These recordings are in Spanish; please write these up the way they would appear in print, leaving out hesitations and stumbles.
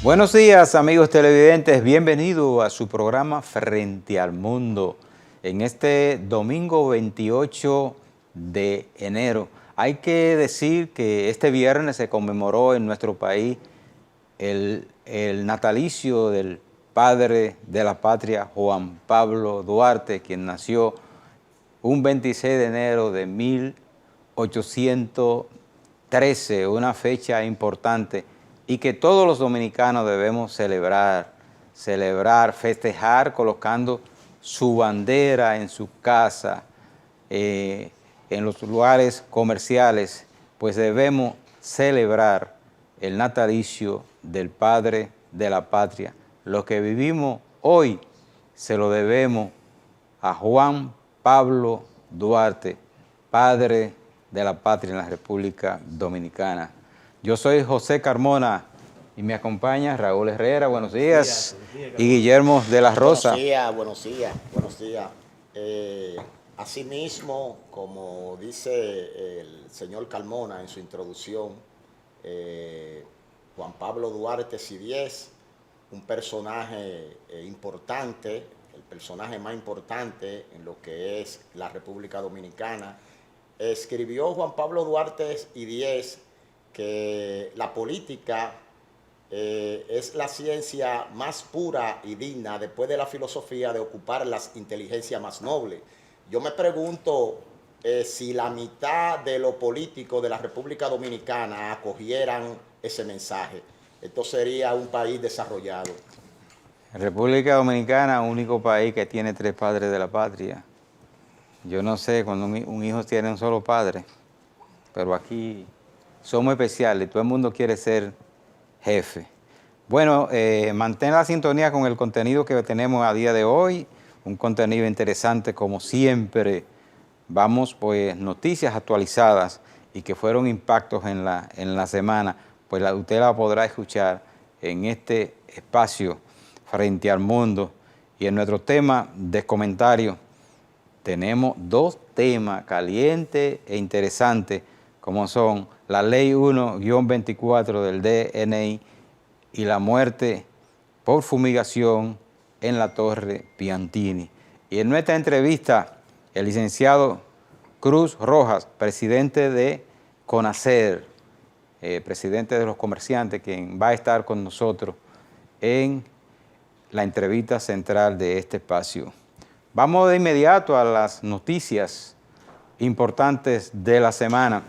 Buenos días, amigos televidentes, bienvenidos a su programa Frente al Mundo. En este domingo 28 de enero, hay que decir que este viernes se conmemoró en nuestro país el natalicio del padre de la patria, Juan Pablo Duarte, quien nació un 26 de enero de 1813, una fecha importante y que todos los dominicanos debemos celebrar, festejar, colocando su bandera en su casa, en los lugares comerciales, pues debemos celebrar el natalicio del padre de la patria. Lo que vivimos hoy se lo debemos a Juan Pablo Duarte, padre de la patria en la República Dominicana. Yo soy José Carmona y me acompaña Raúl Herrera, buenos días, y Guillermo de la Rosa. Buenos días. Asimismo, como dice el señor Carmona en su introducción, Juan Pablo Duarte Sidiés, un personaje importante, el personaje más importante en lo que es la República Dominicana. Escribió Juan Pablo Duarte Sidiés que la política es la ciencia más pura y digna después de la filosofía de ocupar las inteligencias más nobles. Yo me pregunto si la mitad de los políticos de la República Dominicana acogieran ese mensaje. Esto sería un país desarrollado. República Dominicana, único país que tiene 3 padres de la patria. Yo no sé, cuando un hijo tiene un solo padre, pero aquí somos especiales, todo el mundo quiere ser jefe. Bueno, mantén la sintonía con el contenido que tenemos a día de hoy, un contenido interesante como siempre. Vamos, pues, noticias actualizadas y que fueron impactos en la semana, pues usted la podrá escuchar en este espacio Frente al Mundo. Y en nuestro tema de comentario tenemos 2 temas calientes e interesantes, como son la Ley 1-24 del DNI y la muerte por fumigación en la Torre Piantini. Y en nuestra entrevista, el licenciado Cruz Rojas, presidente de CONACER, presidente de los comerciantes, quien va a estar con nosotros en la entrevista central de este espacio. Vamos de inmediato a las noticias importantes de la semana.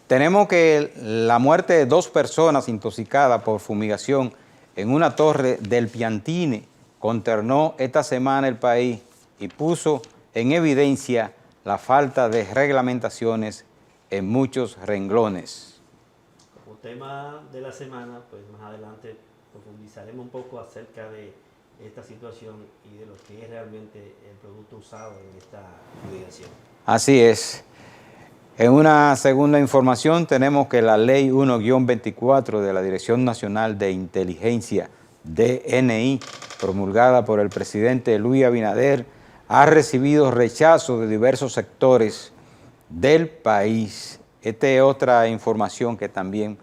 Tenemos que la muerte de 2 personas intoxicadas por fumigación en una torre del Piantini consternó esta semana el país y puso en evidencia la falta de reglamentaciones en muchos renglones. Como tema de la semana, pues más adelante profundizaremos un poco acerca de esta situación y de lo que es realmente el producto usado en esta fumigación. Así es. En una segunda información tenemos que la Ley 1-24 de la Dirección Nacional de Inteligencia, DNI, promulgada por el presidente Luis Abinader, ha recibido rechazo de diversos sectores del país. Esta es otra información que también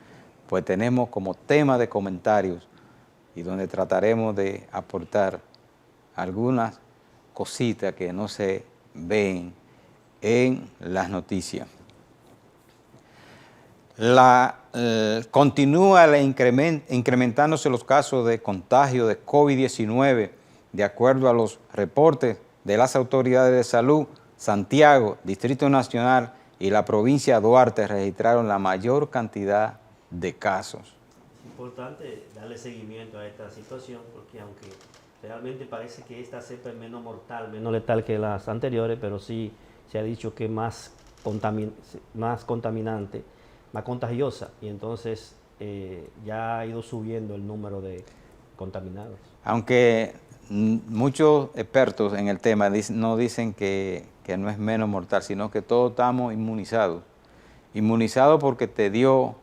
pues tenemos como tema de comentarios y donde trataremos de aportar algunas cositas que no se ven en las noticias. Continúa incrementándose los casos de contagio de COVID-19. De acuerdo a los reportes de las autoridades de salud, Santiago, Distrito Nacional y la provincia de Duarte registraron la mayor cantidad de casos. Es importante darle seguimiento a esta situación porque aunque realmente parece que esta cepa es menos mortal, menos letal que las anteriores, pero sí se ha dicho que es más contaminante, más contagiosa, y entonces ya ha ido subiendo el número de contaminados. Aunque muchos expertos en el tema no dicen que no es menos mortal, sino que todos estamos inmunizados. Inmunizados porque te dio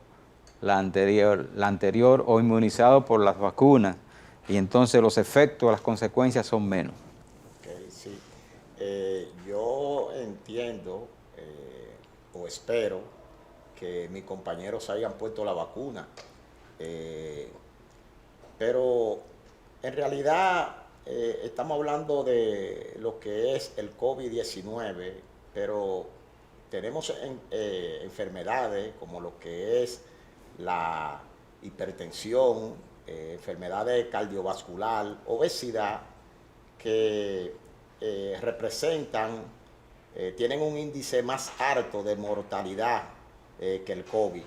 la anterior o inmunizado por las vacunas, y entonces los efectos, las consecuencias son menos. Okay, sí. Yo entiendo o espero que mis compañeros hayan puesto la vacuna. pero en realidad estamos hablando de lo que es el COVID-19, pero tenemos enfermedades como lo que es la hipertensión, enfermedades cardiovascular, obesidad, que representan, tienen un índice más alto de mortalidad que el COVID.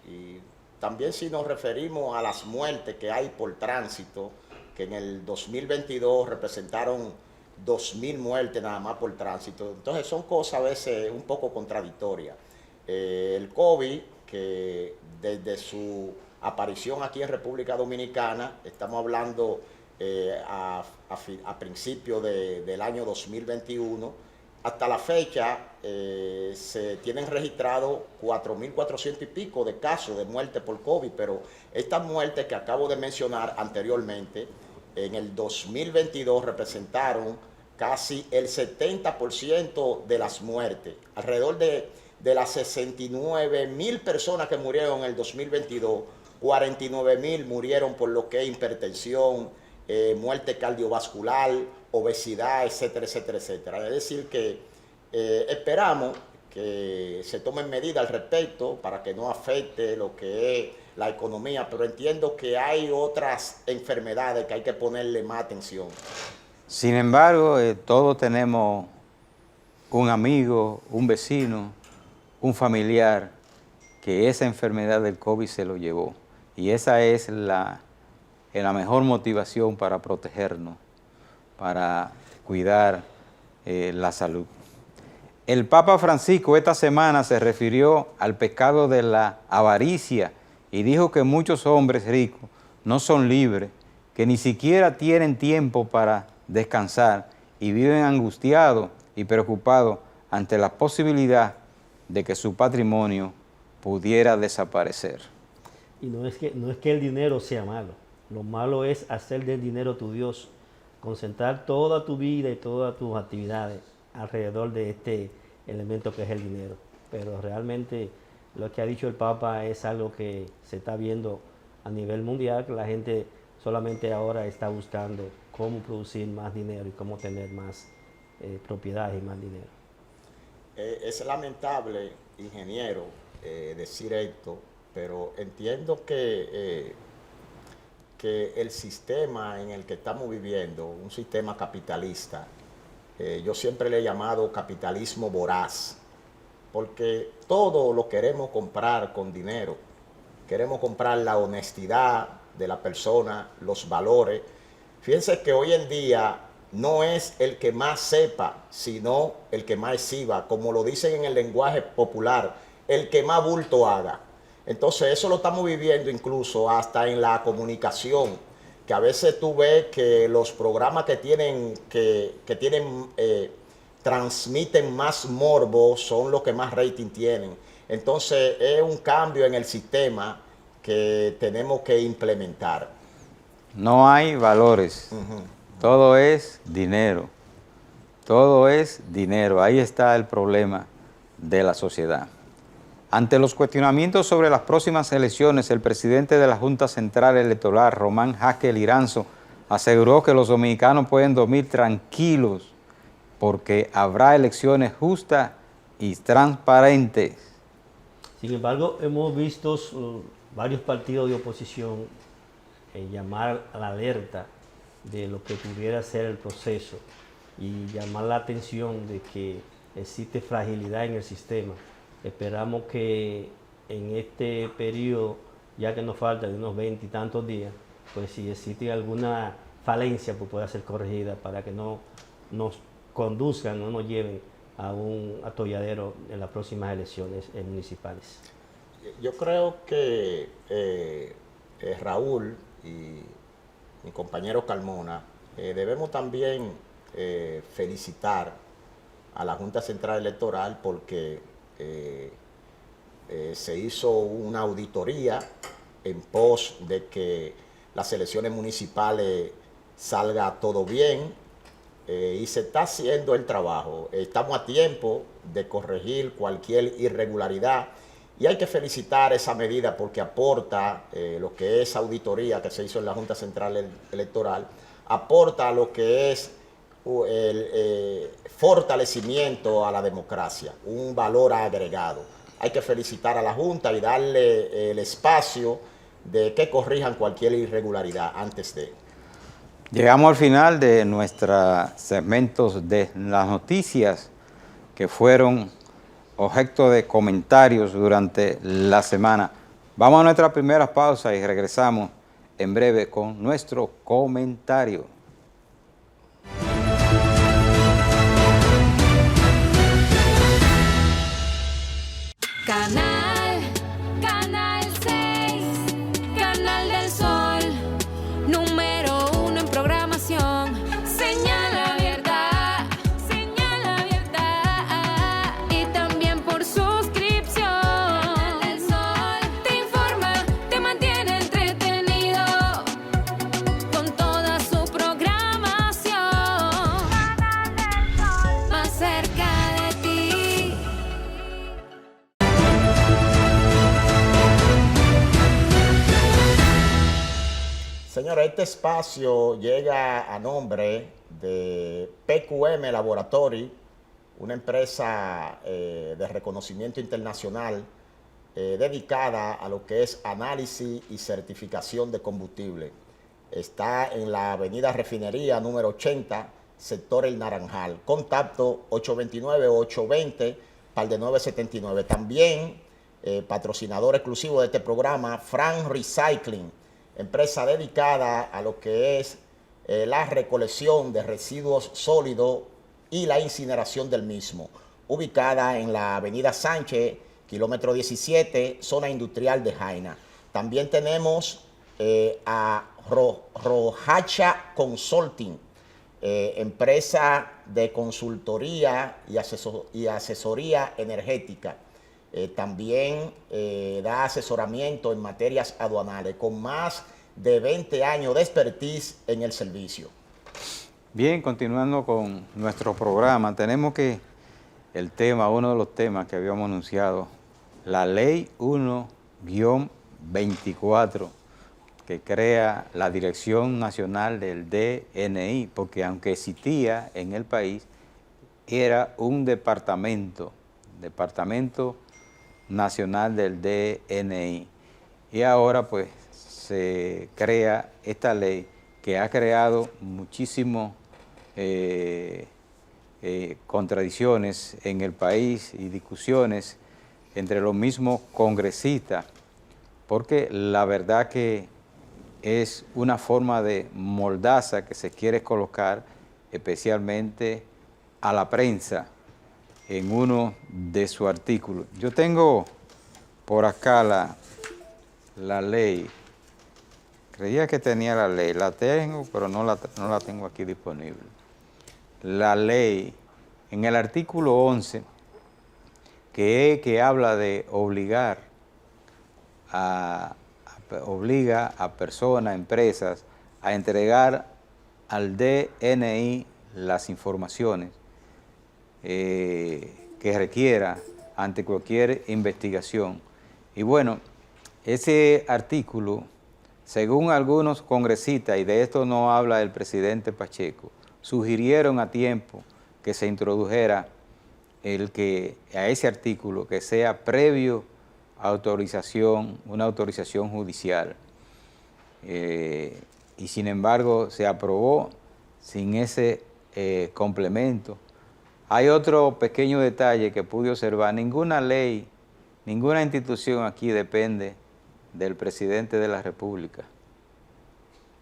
Y también si nos referimos a las muertes que hay por tránsito, que en el 2022 representaron 2.000 muertes nada más por tránsito. Entonces son cosas a veces un poco contradictorias. El COVID, que desde su aparición aquí en República Dominicana, estamos hablando a principios del año 2021, hasta la fecha se tienen registrados 4.400 y pico de casos de muerte por COVID, pero estas muertes que acabo de mencionar anteriormente, en el 2022 representaron casi el 70% de las muertes. Alrededor de las 69.000 personas que murieron en el 2022, 49.000 murieron por lo que es hipertensión, muerte cardiovascular, obesidad, etcétera, etcétera, etcétera. Es decir que esperamos que se tomen medidas al respecto para que no afecte lo que es la economía, pero entiendo que hay otras enfermedades que hay que ponerle más atención. Sin embargo, todos tenemos un amigo, un vecino, un familiar que esa enfermedad del COVID se lo llevó. Y esa es la mejor motivación para protegernos, para cuidar la salud. El Papa Francisco esta semana se refirió al pecado de la avaricia y dijo que muchos hombres ricos no son libres, que ni siquiera tienen tiempo para descansar y viven angustiados y preocupados ante la posibilidad de que su patrimonio pudiera desaparecer. Y no es que el dinero sea malo, lo malo es hacer del dinero tu Dios, concentrar toda tu vida y todas tus actividades alrededor de este elemento que es el dinero. Pero realmente lo que ha dicho el Papa es algo que se está viendo a nivel mundial, que la gente solamente ahora está buscando cómo producir más dinero y cómo tener más propiedades y más dinero. Es lamentable, ingeniero, decir esto, pero entiendo que el sistema en el que estamos viviendo, un sistema capitalista, yo siempre le he llamado capitalismo voraz, porque todo lo queremos comprar con dinero. Queremos comprar la honestidad de la persona, los valores. Fíjense que hoy en día no es el que más sepa, sino el que más exhiba, como lo dicen en el lenguaje popular, el que más bulto haga. Entonces eso lo estamos viviendo incluso hasta en la comunicación, que a veces tú ves que los programas que transmiten más morbo son los que más rating tienen. Entonces es un cambio en el sistema que tenemos que implementar. No hay valores, todo es dinero, todo es dinero. Ahí está el problema de la sociedad. Ante los cuestionamientos sobre las próximas elecciones, el presidente de la Junta Central Electoral, Román Jaque Liranzo, aseguró que los dominicanos pueden dormir tranquilos porque habrá elecciones justas y transparentes. Sin embargo, hemos visto varios partidos de oposición llamar a la alerta de lo que pudiera ser el proceso y llamar la atención de que existe fragilidad en el sistema. Esperamos que en este periodo, ya que nos falta de unos 20 y tantos días, pues si existe alguna falencia, pues pueda ser corregida para que no nos conduzcan, no nos lleven a un atolladero en las próximas elecciones municipales. Yo creo que Raúl y mi compañero Carmona debemos también felicitar a la Junta Central Electoral porque se hizo una auditoría en pos de que las elecciones municipales salga todo bien y se está haciendo el trabajo. Estamos a tiempo de corregir cualquier irregularidad Y hay que felicitar esa medida porque aporta lo que es auditoría que se hizo en la Junta Central Electoral, aporta lo que es el fortalecimiento a la democracia, un valor agregado. Hay que felicitar a la Junta y darle el espacio de que corrijan cualquier irregularidad antes de. Llegamos al final de nuestros segmentos de las noticias que fueron objeto de comentarios durante la semana. Vamos a nuestra primera pausa y regresamos en breve con nuestro comentario. Canal 6, Canal del Sol, número 1 en programación. Señal abierta, y también por suscripción. Canal del Sol te informa, te mantiene entretenido con toda su programación. Canal del Sol, más cerca de ti. Señora, este espacio llega a nombre de PQM Laboratory, una empresa de reconocimiento internacional dedicada a lo que es análisis y certificación de combustible. Está en la avenida Refinería número 80, sector El Naranjal. Contacto 829-820-979. También patrocinador exclusivo de este programa, Frank Recycling, empresa dedicada a lo que es la recolección de residuos sólidos y la incineración del mismo, ubicada en la avenida Sánchez, kilómetro 17, zona industrial de Jaina. También tenemos a Rojacha Consulting, empresa de consultoría y asesoría energética. También da asesoramiento en materias aduanales con más de 20 años de expertise en el servicio. Bien, continuando con nuestro programa, tenemos que uno de los temas que habíamos anunciado, la Ley 1-24, que crea la Dirección Nacional del DNI, porque aunque existía en el país, era un departamento nacional del DNI. Y ahora pues se crea esta ley que ha creado muchísimas contradicciones en el país y discusiones entre los mismos congresistas, porque la verdad que es una forma de mordaza que se quiere colocar especialmente a la prensa en uno de sus artículos. Yo tengo por acá la ley. Creía que tenía la ley. La tengo, pero no la tengo aquí disponible. La ley, en el artículo 11, que habla de obliga a personas, empresas, a entregar al DNI las informaciones que requiera ante cualquier investigación. Y bueno, ese artículo, según algunos congresistas, y de esto no habla el presidente Pacheco, sugirieron a tiempo que se introdujera a ese artículo que sea previo a una autorización judicial. Y sin embargo se aprobó sin ese complemento. Hay otro pequeño detalle que pude observar. Ninguna ley, ninguna institución aquí depende del presidente de la República.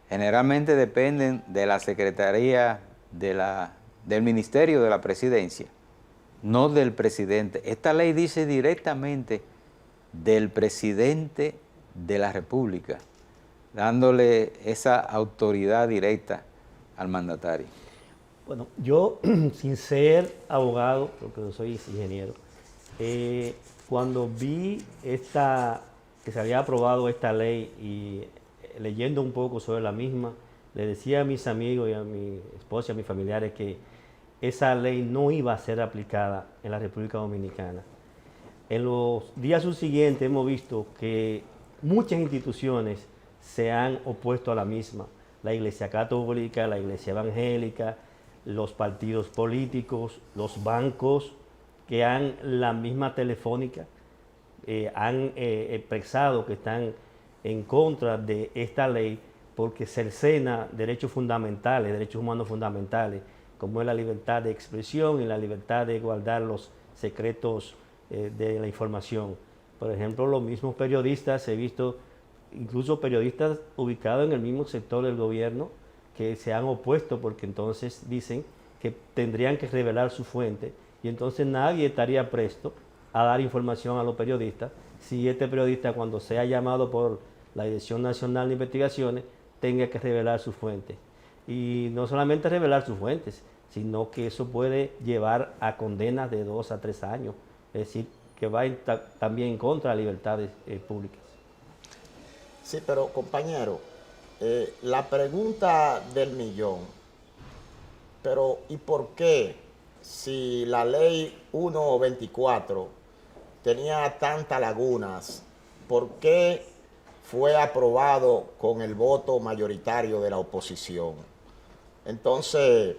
Generalmente dependen de la Secretaría del Ministerio de la Presidencia, no del presidente. Esta ley dice directamente del presidente de la República, dándole esa autoridad directa al mandatario. Bueno, yo, sin ser abogado, porque soy ingeniero, cuando vi que se había aprobado esta ley y leyendo un poco sobre la misma, le decía a mis amigos y a mi esposa y a mis familiares que esa ley no iba a ser aplicada en la República Dominicana. En los días subsiguientes hemos visto que muchas instituciones se han opuesto a la misma. La Iglesia Católica, la Iglesia Evangélica, los partidos políticos, los bancos, que la misma Telefónica, han expresado que están en contra de esta ley porque cercena derechos fundamentales, derechos humanos fundamentales, como es la libertad de expresión y la libertad de guardar los secretos de la información. Por ejemplo, los mismos periodistas, he visto incluso periodistas ubicados en el mismo sector del gobierno que se han opuesto porque entonces dicen que tendrían que revelar su fuente y entonces nadie estaría presto a dar información a los periodistas si este periodista, cuando sea llamado por la Dirección Nacional de Investigaciones, tenga que revelar su fuente. Y no solamente revelar sus fuentes, sino que eso puede llevar a condenas de 2 a 3 años, es decir, que va también en contra de las libertades públicas. Sí, pero compañero, la pregunta del millón, pero ¿y por qué si la ley 124 tenía tantas lagunas, por qué fue aprobado con el voto mayoritario de la oposición? Entonces,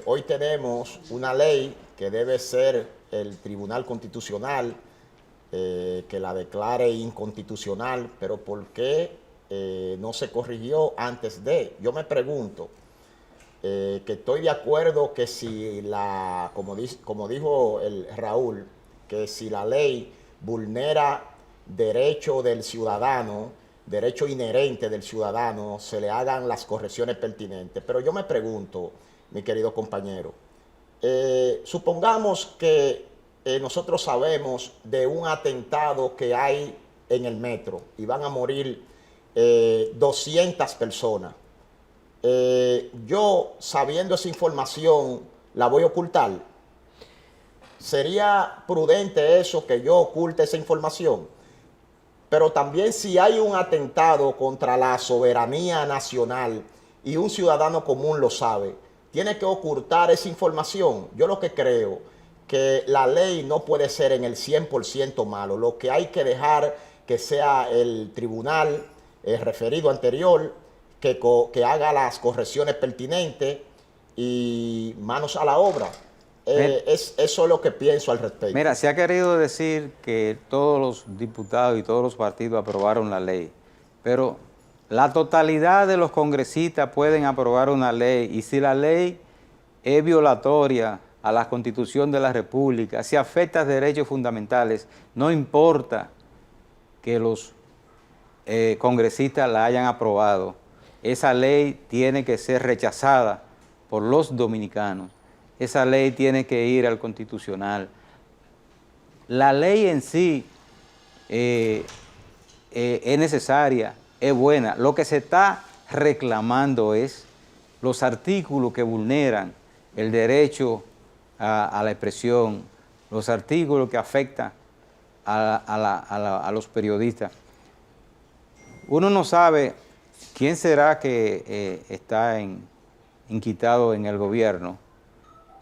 hoy tenemos una ley que debe ser el Tribunal Constitucional que la declare inconstitucional, pero ¿por qué no se corrigió antes de? Yo me pregunto, que estoy de acuerdo que si como dijo el Raúl, que si la ley vulnera derecho del ciudadano, derecho inherente del ciudadano, se le hagan las correcciones pertinentes. Pero yo me pregunto, mi querido compañero, supongamos que nosotros sabemos de un atentado que hay en el metro y van a morir 200 personas. Yo, sabiendo esa información, ¿la voy a ocultar? ¿Sería prudente eso, que yo oculte esa información? Pero también si hay un atentado contra la soberanía nacional y un ciudadano común lo sabe, ¿tiene que ocultar esa información? Yo lo que creo que la ley no puede ser en el 100% malo. Lo que hay que dejar que sea el tribunal referido anterior que haga las correcciones pertinentes y manos a la obra. Eso es lo que pienso al respecto. Mira, se ha querido decir que todos los diputados y todos los partidos aprobaron la ley, pero la totalidad de los congresistas pueden aprobar una ley y si la ley es violatoria a la Constitución de la República, si afecta derechos fundamentales, no importa que los congresistas la hayan aprobado, esa ley tiene que ser rechazada por los dominicanos. Esa ley tiene que ir al Constitucional. La ley en sí es necesaria, es buena. Lo que se está reclamando es los artículos que vulneran el derecho a la expresión, los artículos que afectan a los periodistas. Uno no sabe quién será que está inquitado en el gobierno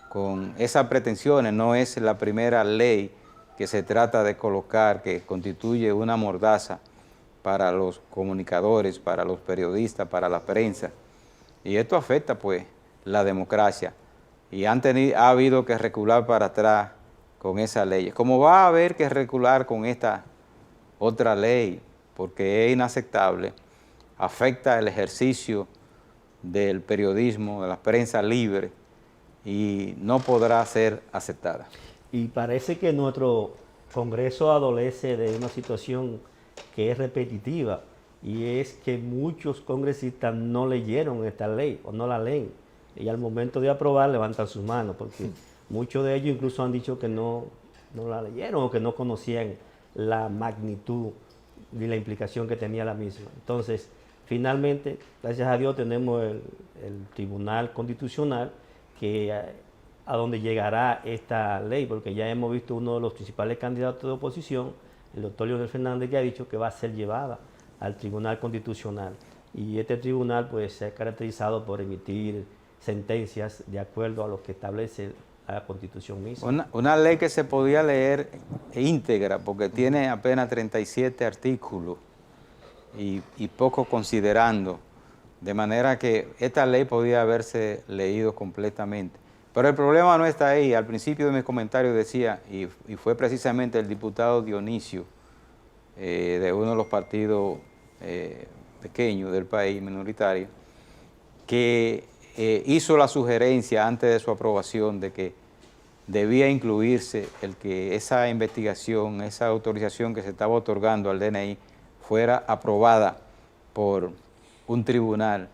con esas pretensiones. No es la primera ley que se trata de colocar, que constituye una mordaza para los comunicadores, para los periodistas, para la prensa. Y esto afecta pues la democracia. Y ha habido que recular para atrás con esa ley. Como va a haber que recular con esta otra ley, porque es inaceptable, afecta el ejercicio del periodismo, de la prensa libre, y no podrá ser aceptada. Y parece que nuestro Congreso adolece de una situación que es repetitiva, y es que muchos congresistas no leyeron esta ley o no la leen, y al momento de aprobar levantan sus manos, porque muchos de ellos incluso han dicho que no la leyeron o que no conocían la magnitud y la implicación que tenía la misma. Entonces, finalmente, gracias a Dios, tenemos el Tribunal Constitucional a donde llegará esta ley, porque ya hemos visto uno de los principales candidatos de oposición, el doctor Leonel Fernández, que ha dicho que va a ser llevada al Tribunal Constitucional. Y este tribunal pues se ha caracterizado por emitir sentencias de acuerdo a lo que establece la Constitución misma. Una ley que se podía leer íntegra, porque tiene apenas 37 artículos y poco considerando, de manera que esta ley podía haberse leído completamente. Pero el problema no está ahí. Al principio de mis comentarios decía, y fue precisamente el diputado Dionisio, de uno de los partidos pequeños del país, minoritario, que hizo la sugerencia antes de su aprobación de que debía incluirse el que esa investigación, esa autorización que se estaba otorgando al DNI fuera aprobada por un tribunal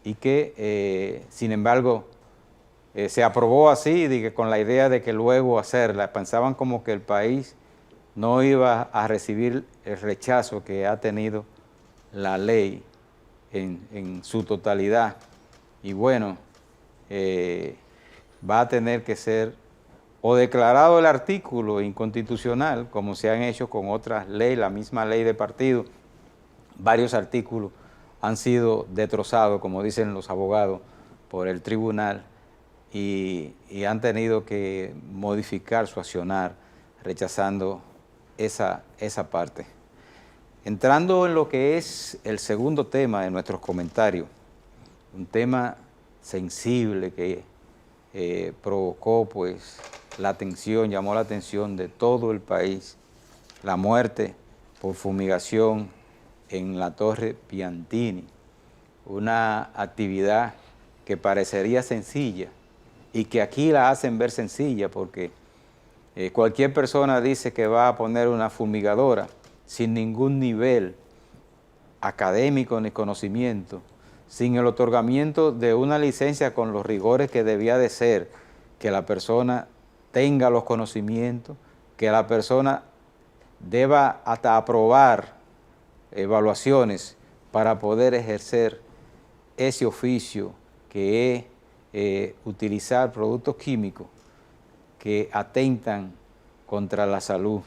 y que, sin embargo, se aprobó así, con la idea de que luego hacerla. Pensaban como que el país no iba a recibir el rechazo que ha tenido la ley en su totalidad. Y bueno, va a tener que ser o declarado el artículo inconstitucional, como se han hecho con otras leyes, la misma ley de partido. Varios artículos han sido destrozados, como dicen los abogados, por el tribunal y han tenido que modificar su accionar, rechazando esa parte. Entrando en lo que es el segundo tema de nuestros comentarios, un tema sensible que provocó pues la atención, llamó la atención de todo el país, la muerte por fumigación en la Torre Piantini, una actividad que parecería sencilla y que aquí la hacen ver sencilla porque cualquier persona dice que va a poner una fumigadora sin ningún nivel académico ni conocimiento, sin el otorgamiento de una licencia con los rigores que debía de ser, que la persona tenga los conocimientos, que la persona deba hasta aprobar evaluaciones para poder ejercer ese oficio que es utilizar productos químicos que atentan contra la salud.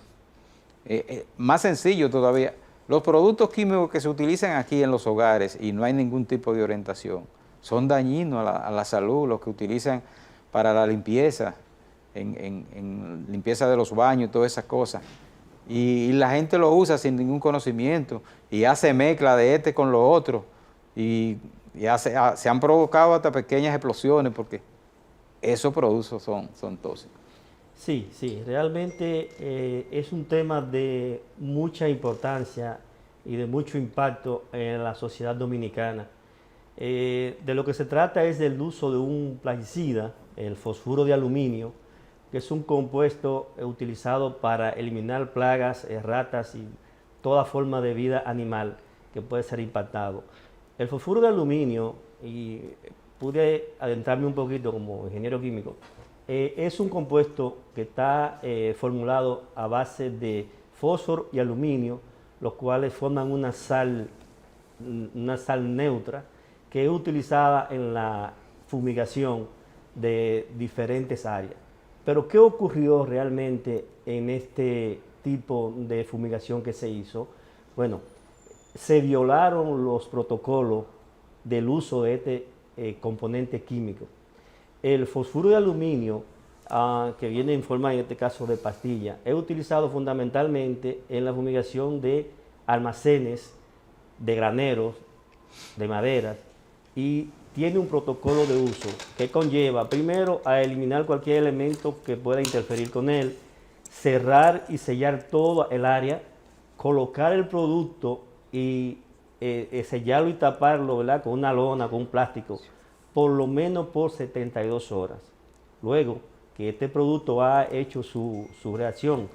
Más sencillo todavía, los productos químicos que se utilizan aquí en los hogares y no hay ningún tipo de orientación, son dañinos a la salud, los que utilizan para la limpieza, en limpieza de los baños, todas esas cosas. Y la gente lo usa sin ningún conocimiento y hace mezcla de este con lo otro y se han provocado hasta pequeñas explosiones porque esos productos son tóxicos. Sí, realmente es un tema de mucha importancia y de mucho impacto en la sociedad dominicana. De lo que se trata es del uso de un plaguicida, el fosfuro de aluminio, que es un compuesto utilizado para eliminar plagas, ratas y toda forma de vida animal que puede ser impactado. El fosfuro de aluminio, y pude adentrarme un poquito como ingeniero químico, es un compuesto que está formulado a base de fósforo y aluminio, los cuales forman una sal neutra que es utilizada en la fumigación de diferentes áreas. Pero ¿qué ocurrió realmente en este tipo de fumigación que se hizo? Bueno, se violaron los protocolos del uso de este componente químico. El fosfuro de aluminio, que viene en forma, en este caso, de pastilla, es utilizado fundamentalmente en la fumigación de almacenes, de graneros, de maderas, y tiene un protocolo de uso que conlleva, primero, a eliminar cualquier elemento que pueda interferir con él, cerrar y sellar todo el área, colocar el producto y sellarlo y taparlo, ¿verdad?, con una lona, con un plástico, por lo menos por 72 horas. Luego que este producto ha hecho su reacción,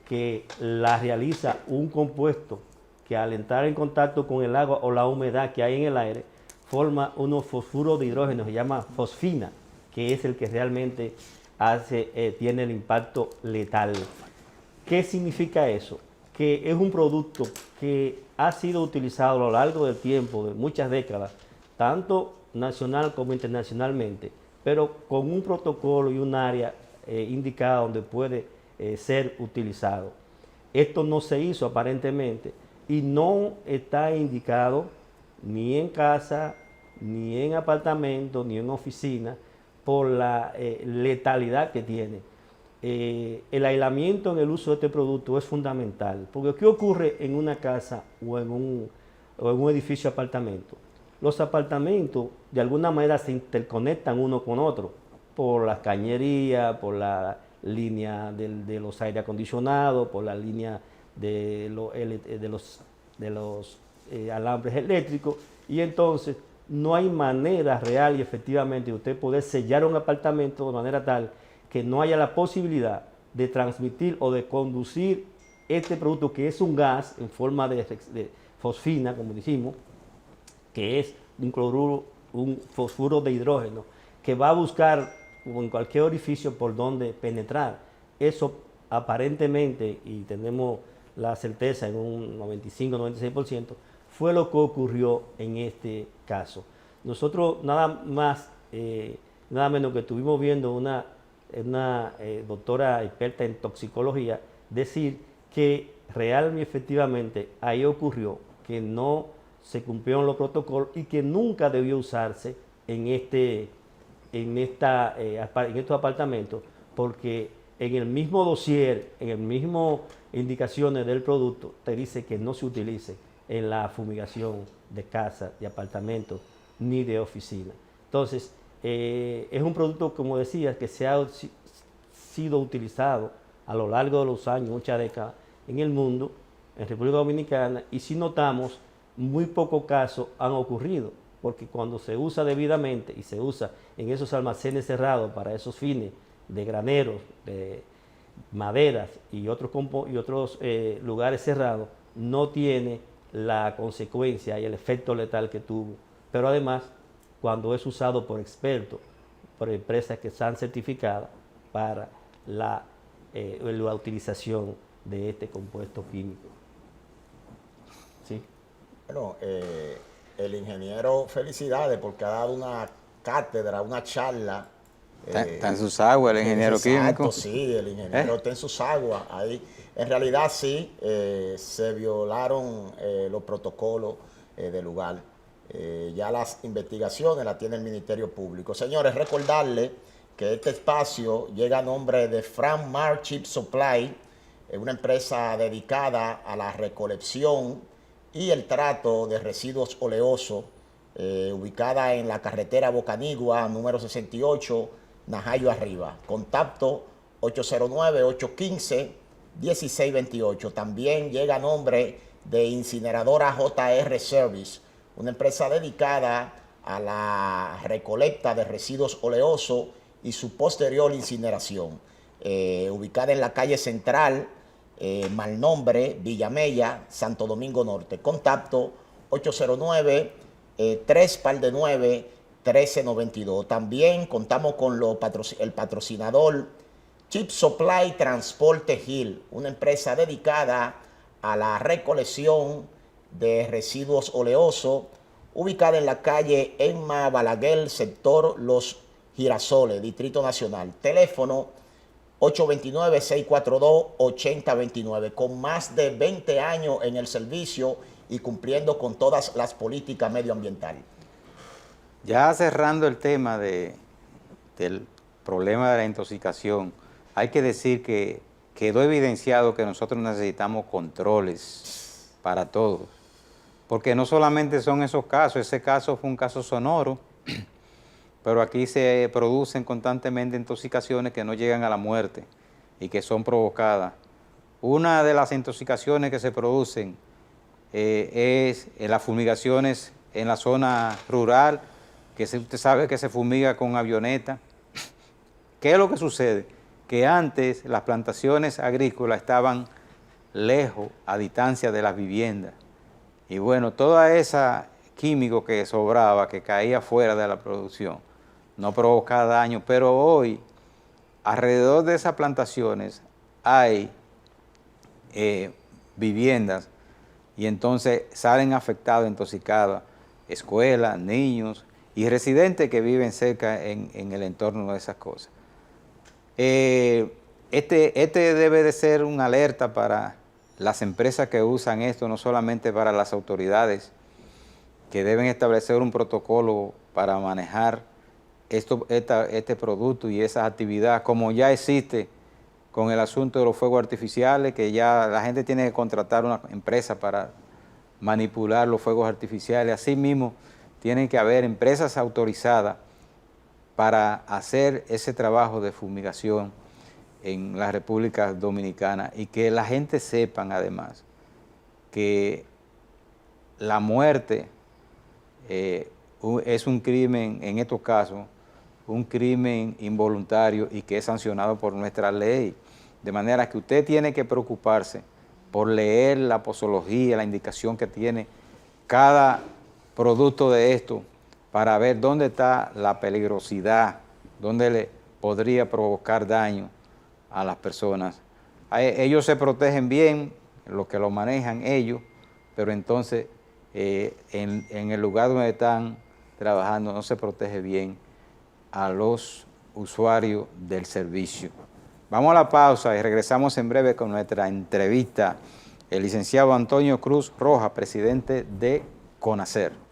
que la realiza un compuesto que al entrar en contacto con el agua o la humedad que hay en el aire, forma unos fosfuros de hidrógeno, se llama fosfina, que es el que realmente tiene el impacto letal. ¿Qué significa eso? Que es un producto que ha sido utilizado a lo largo del tiempo, de muchas décadas, tanto nacional como internacionalmente, pero con un protocolo y un área indicada donde puede ser utilizado. Esto no se hizo aparentemente y no está indicado ni en casa, ni en apartamento, ni en oficina, por la letalidad que tiene. El aislamiento en el uso de este producto es fundamental, porque ¿qué ocurre en una casa o en un edificio de apartamento? Los apartamentos de alguna manera se interconectan uno con otro, por las cañerías, por la línea de los aire acondicionados, por la línea de los alambres eléctricos, y entonces no hay manera real y efectivamente de usted poder sellar un apartamento de manera tal que no haya la posibilidad de transmitir o de conducir este producto, que es un gas en forma de fosfina, como dijimos, que es un fosfuro de hidrógeno, que va a buscar en cualquier orificio por donde penetrar. Eso aparentemente, y tenemos la certeza en un 95-96%, fue lo que ocurrió en este caso. Nosotros nada menos que estuvimos viendo una doctora experta en toxicología decir que realmente efectivamente ahí ocurrió que no se cumplieron los protocolos y que nunca debió usarse en estos apartamentos, porque en el mismo dossier, en el mismo indicaciones del producto, te dice que no se utilice en la fumigación de casas, de apartamentos, ni de oficina. Entonces, es un producto, como decía, que se ha sido utilizado a lo largo de los años, muchas décadas, en el mundo, en República Dominicana, y si notamos, muy pocos casos han ocurrido, porque cuando se usa debidamente y se usa en esos almacenes cerrados para esos fines de graneros, de maderas y otros lugares cerrados, no tiene la consecuencia y el efecto letal que tuvo. Pero además, cuando es usado por expertos, por empresas que están certificadas para la utilización de este compuesto químico. ¿Sí? Bueno, el ingeniero, felicidades porque ha dado una cátedra, una charla. Está en sus aguas el ingeniero exacto, químico. Sí, el ingeniero está en sus aguas. Ahí, en realidad sí, se violaron los protocolos del lugar. Ya las investigaciones las tiene el Ministerio Público. Señores, recordarles que este espacio llega a nombre de Frank Mar Chip Supply, una empresa dedicada a la recolección y el trato de residuos oleosos, ubicada en la carretera Bocanigua, número 68, Najayo Arriba. Contacto 809-815-1628. También llega a nombre de Incineradora JR Service, una empresa dedicada a la recolecta de residuos oleosos y su posterior incineración, ubicada en la calle Central, Malnombre, Villamella, Santo Domingo Norte. Contacto 809-3-1392. También contamos con el patrocinador Chip Supply Transporte Hill, una empresa dedicada a la recolección de residuos oleosos, ubicada en la calle Emma Balaguer, sector Los Girasoles, Distrito Nacional. Teléfono 829-642-8029, con más de 20 años en el servicio y cumpliendo con todas las políticas medioambientales. Ya cerrando el tema del problema de la intoxicación, hay que decir que quedó evidenciado que nosotros necesitamos controles para todos, porque no solamente son esos casos, ese caso fue un caso sonoro, pero aquí se producen constantemente intoxicaciones que no llegan a la muerte y que son provocadas. Una de las intoxicaciones que se producen es en las fumigaciones en la zona rural, que usted sabe que se fumiga con avioneta. ¿Qué es lo que sucede? Que antes las plantaciones agrícolas estaban lejos, a distancia de las viviendas. Y bueno, toda esa químico que sobraba, que caía fuera de la producción, no provocaba daño, pero hoy alrededor de esas plantaciones hay viviendas y entonces salen afectados, intoxicados, escuelas, niños y residentes que viven cerca en el entorno de esas cosas. Este debe de ser una alerta para las empresas que usan esto, no solamente para las autoridades que deben establecer un protocolo para manejar este producto y esas actividades, como ya existe con el asunto de los fuegos artificiales, que ya la gente tiene que contratar una empresa para manipular los fuegos artificiales. Asimismo, tienen que haber empresas autorizadas para hacer ese trabajo de fumigación en la República Dominicana, y que la gente sepan además que la muerte es un crimen, en estos casos, un crimen involuntario y que es sancionado por nuestra ley. De manera que usted tiene que preocuparse por leer la posología, la indicación que tiene cada producto de esto, para ver dónde está la peligrosidad, dónde le podría provocar daño a las personas. Ellos se protegen bien, los que lo manejan ellos, pero entonces en el lugar donde están trabajando no se protege bien a los usuarios del servicio. Vamos a la pausa y regresamos en breve con nuestra entrevista. El licenciado Antonio Cruz Rojas, presidente de CONACER.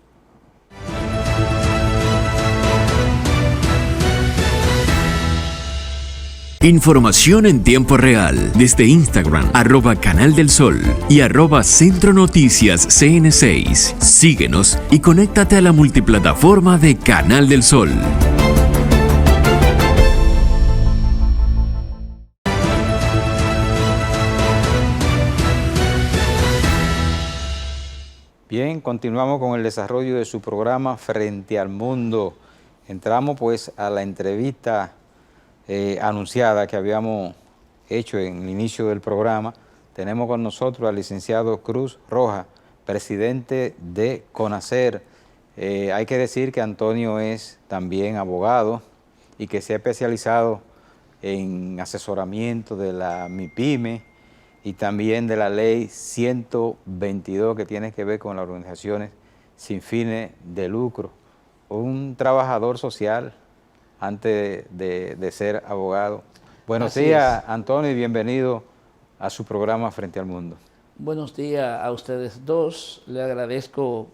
Información en tiempo real desde Instagram, @Canal del Sol y @Centro Noticias CN6. Síguenos y conéctate a la multiplataforma de Canal del Sol. Bien, continuamos con el desarrollo de su programa Frente al Mundo. Entramos pues a la entrevista anunciada que habíamos hecho en el inicio del programa. Tenemos con nosotros al licenciado Cruz Rojas, presidente de CONACER. Hay que decir que Antonio es también abogado y que se ha especializado en asesoramiento de la MIPYME y también de la ley 122, que tiene que ver con las organizaciones sin fines de lucro. Un trabajador social antes de ser abogado. Buenos días, Antonio, y bienvenido a su programa Frente al Mundo. Buenos días a ustedes dos. Le agradezco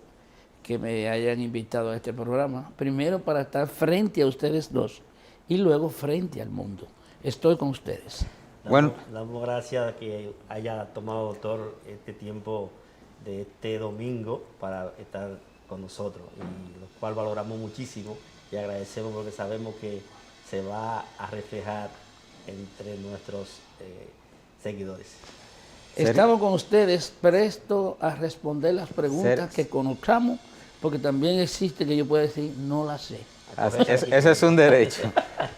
que me hayan invitado a este programa. Primero para estar frente a ustedes dos y luego frente al mundo. Estoy con ustedes. Bueno, damos gracias que haya tomado, doctor, este tiempo de este domingo para estar con nosotros, y lo cual valoramos muchísimo y agradecemos porque sabemos que se va a reflejar entre nuestros seguidores. Estamos con ustedes presto a responder las preguntas que conozcamos, porque también existe que yo pueda decir no la sé. Ese es un derecho.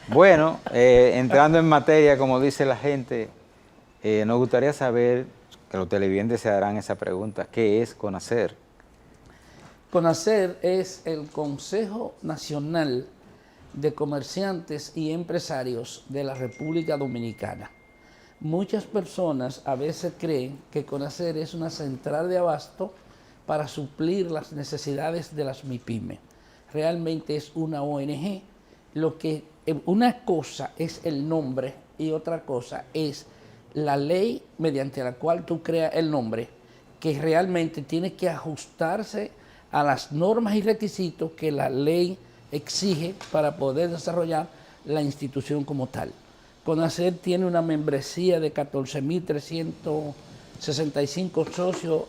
Bueno, entrando en materia, como dice la gente, nos gustaría saber, que los televidentes se harán esa pregunta, ¿qué es CONACER? CONACER es el Consejo Nacional de Comerciantes y Empresarios de la República Dominicana. Muchas personas a veces creen que CONACER es una central de abasto para suplir las necesidades de las MIPYME. Realmente es una ONG. Una cosa es el nombre y otra cosa es la ley mediante la cual tú creas el nombre, que realmente tiene que ajustarse a las normas y requisitos que la ley exige para poder desarrollar la institución como tal. CONACER tiene una membresía de 14.365 socios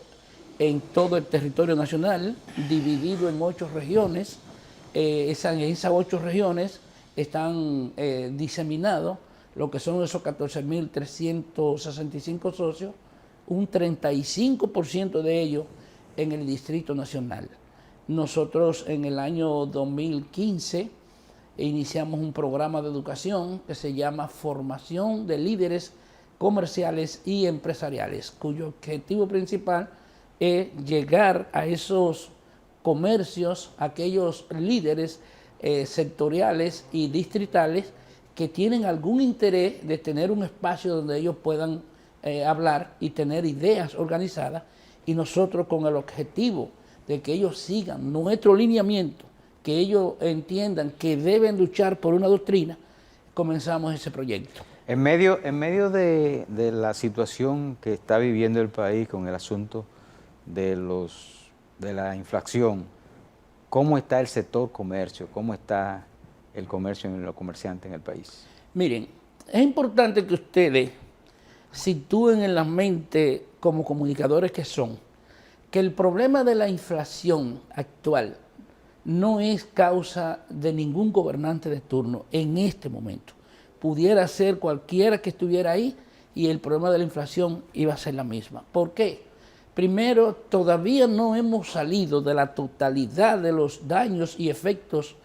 en todo el territorio nacional, dividido en 8 regiones. En esas 8 regiones están diseminados lo que son esos 14.365 socios, un 35% de ellos en el Distrito Nacional. Nosotros en el año 2015 iniciamos un programa de educación que se llama Formación de Líderes Comerciales y Empresariales, cuyo objetivo principal es llegar a esos comercios, aquellos líderes sectoriales y distritales que tienen algún interés de tener un espacio donde ellos puedan hablar y tener ideas organizadas, y nosotros con el objetivo de que ellos sigan nuestro lineamiento, que ellos entiendan que deben luchar por una doctrina, comenzamos ese proyecto. En medio de la situación que está viviendo el país con el asunto de la inflación, ¿cómo está el sector comercio? ¿Cómo está el comercio y los comerciantes en el país? Miren, es importante que ustedes sitúen en la mente, como comunicadores que son, que el problema de la inflación actual no es causa de ningún gobernante de turno en este momento. Pudiera ser cualquiera que estuviera ahí y el problema de la inflación iba a ser la misma. ¿Por qué? Primero, todavía no hemos salido de la totalidad de los daños y efectos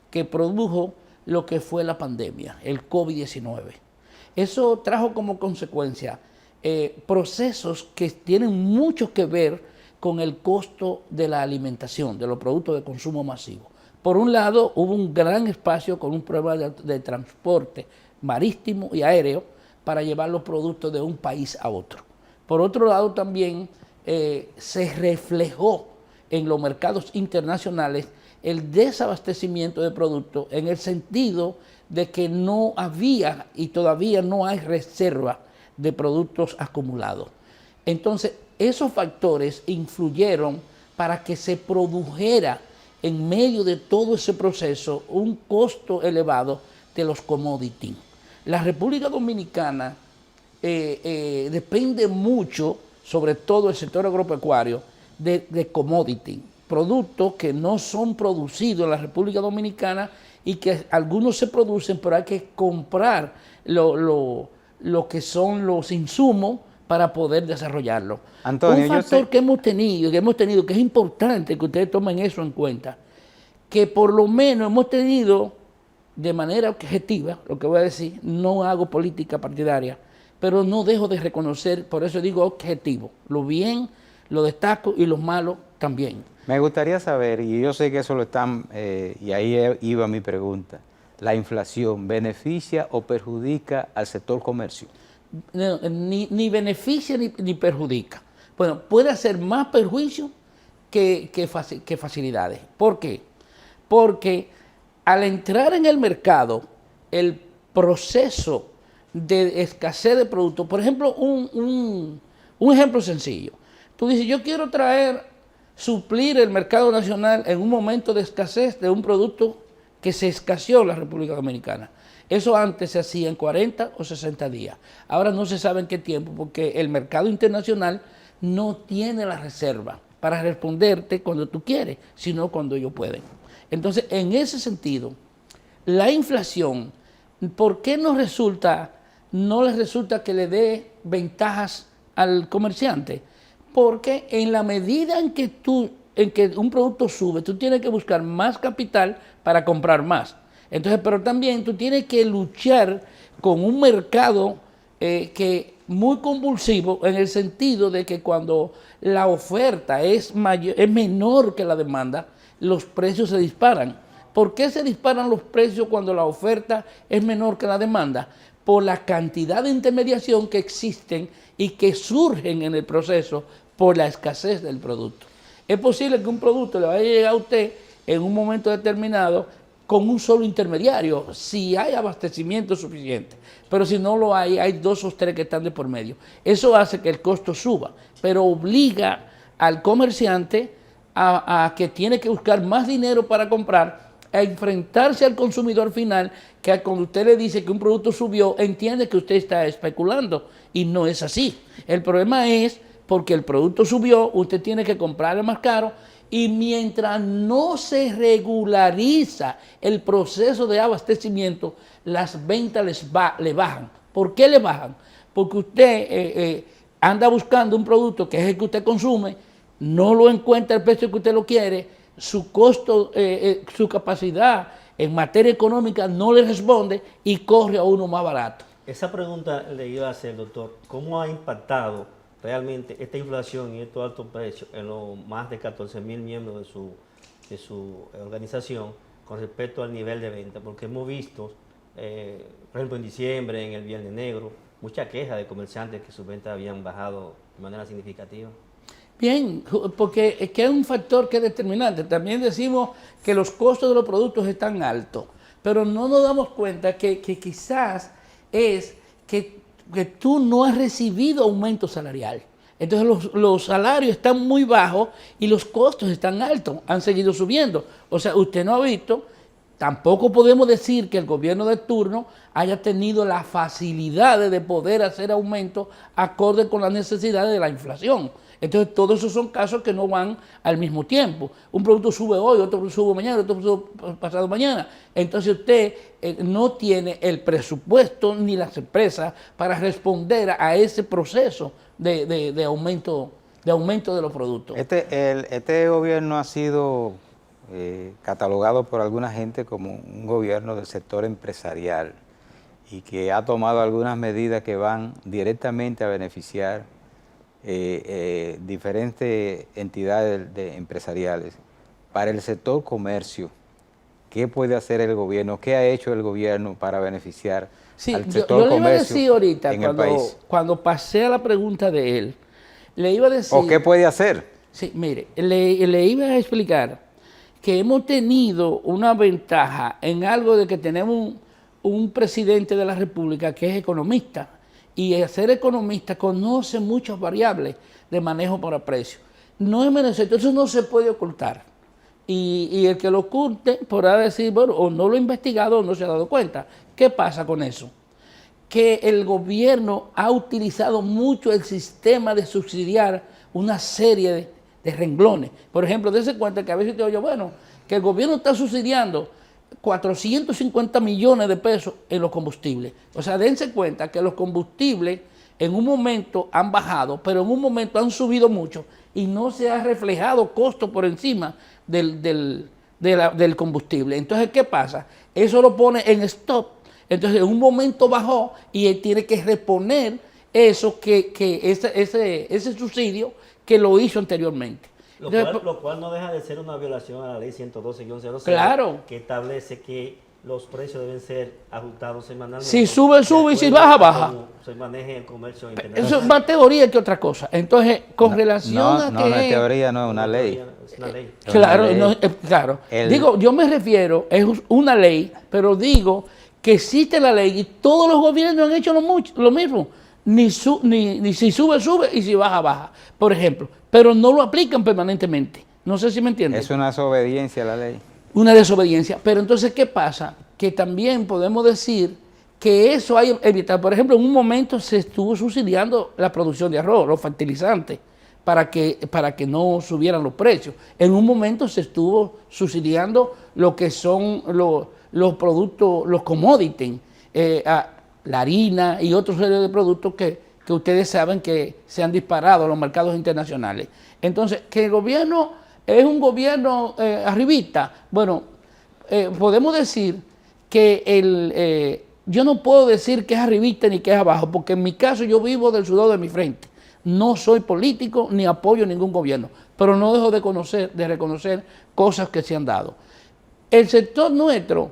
que produjo lo que fue la pandemia, el COVID-19. Eso trajo como consecuencia procesos que tienen mucho que ver con el costo de la alimentación, de los productos de consumo masivo. Por un lado, hubo un gran espacio con un problema de transporte marítimo y aéreo para llevar los productos de un país a otro. Por otro lado, también se reflejó en los mercados internacionales el desabastecimiento de productos en el sentido de que no había y todavía no hay reserva de productos acumulados. Entonces, esos factores influyeron para que se produjera en medio de todo ese proceso un costo elevado de los commodities. La República Dominicana depende mucho, sobre todo el sector agropecuario, de commodities, productos que no son producidos en la República Dominicana y que algunos se producen, pero hay que comprar lo que son los insumos para poder desarrollarlo. Antonio, un factor que hemos tenido, que es importante que ustedes tomen eso en cuenta, que por lo menos hemos tenido de manera objetiva, lo que voy a decir, no hago política partidaria, pero no dejo de reconocer, por eso digo objetivo, lo bien lo destaco y lo malo también. Me gustaría saber, y yo sé que eso lo están, y ahí iba mi pregunta, ¿la inflación beneficia o perjudica al sector comercio? No, ni beneficia ni perjudica. Bueno, puede hacer más perjuicio que facilidades. ¿Por qué? Porque al entrar en el mercado, el proceso de escasez de productos, por ejemplo, un ejemplo sencillo. Tú dices, yo quiero suplir el mercado nacional en un momento de escasez de un producto que se escaseó en la República Dominicana. Eso antes se hacía en 40 o 60 días. Ahora no se sabe en qué tiempo, porque el mercado internacional no tiene la reserva para responderte cuando tú quieres, sino cuando ellos pueden. Entonces, en ese sentido, la inflación, ¿por qué no les resulta que le dé ventajas al comerciante? Porque en la medida en que un producto sube, tú tienes que buscar más capital para comprar más. Entonces, pero también tú tienes que luchar con un mercado que muy convulsivo, en el sentido de que cuando la oferta es menor que la demanda, los precios se disparan. ¿Por qué se disparan los precios cuando la oferta es menor que la demanda? Por la cantidad de intermediación que existen y que surgen en el proceso por la escasez del producto. Es posible que un producto le vaya a llegar a usted en un momento determinado con un solo intermediario, si hay abastecimiento suficiente. Pero si no lo hay 2 o 3 que están de por medio. Eso hace que el costo suba, pero obliga al comerciante a que tiene que buscar más dinero para comprar, a enfrentarse al consumidor final, que cuando usted le dice que un producto subió, entiende que usted está especulando, y no es así. El problema es porque el producto subió, usted tiene que comprarlo más caro, y mientras no se regulariza el proceso de abastecimiento, las ventas le bajan. ¿Por qué le bajan? Porque usted anda buscando un producto que es el que usted consume, no lo encuentra al precio que usted lo quiere, su costo, su capacidad en materia económica no le responde y corre a uno más barato. Esa pregunta le iba a hacer, doctor. ¿Cómo ha impactado realmente esta inflación y estos altos precios en los más de 14,000 miembros de su organización con respecto al nivel de venta? Porque hemos visto, por ejemplo, en diciembre, en el Viernes Negro, mucha queja de comerciantes que sus ventas habían bajado de manera significativa. Bien, porque es que es un factor que es determinante. También decimos que los costos de los productos están altos, pero no nos damos cuenta que quizás es que tú no has recibido aumento salarial. Entonces los salarios están muy bajos y los costos están altos, han seguido subiendo. O sea, usted no ha visto tampoco podemos decir que el gobierno de turno haya tenido la facilidad de poder hacer aumentos acorde con las necesidades de la inflación. Entonces, todos esos son casos que no van al mismo tiempo. Un producto sube hoy, otro sube mañana, otro sube pasado mañana. Entonces, usted no tiene el presupuesto ni las empresas para responder a ese proceso de aumento de los productos. Este gobierno ha sido catalogado por alguna gente como un gobierno del sector empresarial y que ha tomado algunas medidas que van directamente a beneficiar diferentes entidades empresariales. Para el sector comercio, ¿qué puede hacer el gobierno? ¿Qué ha hecho el gobierno para beneficiar al sector yo le iba a comercio decir ahorita, en el país? cuando pasé a la pregunta de él, le iba a decir... ¿O qué puede hacer? Sí, mire, le iba a explicar que hemos tenido una ventaja en algo de que tenemos un presidente de la República que es economista, y al ser economista conoce muchas variables de manejo para precios. No es menos cierto, eso no se puede ocultar. Y el que lo oculte podrá decir, bueno, o no lo ha investigado o no se ha dado cuenta. ¿Qué pasa con eso? Que el gobierno ha utilizado mucho el sistema de subsidiar una serie de renglones. Por ejemplo, dése cuenta que a veces te oye, bueno, que el gobierno está subsidiando 450 millones de pesos en los combustibles. O sea, dense cuenta que los combustibles en un momento han bajado, pero en un momento han subido mucho y no se ha reflejado costo por encima del combustible. Entonces, ¿qué pasa? Eso lo pone en stop. Entonces, en un momento bajó y él tiene que reponer eso ese subsidio que lo hizo anteriormente. Lo cual no deja de ser una violación a la ley 112-00, claro, que establece que los precios deben ser ajustados semanalmente. Si sube, sube, y si baja, baja. Se maneje el comercio internacional. Eso es más teoría que otra cosa. Entonces, con relación a no, que... No es teoría, no es una ley. Es una ley. Claro, claro. Digo, yo me refiero, es una ley, pero digo que existe la ley y todos los gobiernos han hecho lo mismo. Ni si sube, sube, y si baja, baja. Por ejemplo, pero no lo aplican permanentemente. No sé si me entienden. Es una desobediencia a la ley. Una desobediencia. Pero entonces, ¿qué pasa? Que también podemos decir que eso hay que evitar. Por ejemplo, en un momento se estuvo subsidiando la producción de arroz, los fertilizantes, para que no subieran los precios. En un momento se estuvo subsidiando lo que son los productos, los commodities, la harina y otros serie de productos que ustedes saben que se han disparado a los mercados internacionales. Entonces, que el gobierno es un gobierno arribista, bueno, podemos decir que yo no puedo decir que es arribista ni que es abajo, porque en mi caso yo vivo del sudor de mi frente. No soy político ni apoyo ningún gobierno, pero no dejo de reconocer cosas que se han dado. El sector nuestro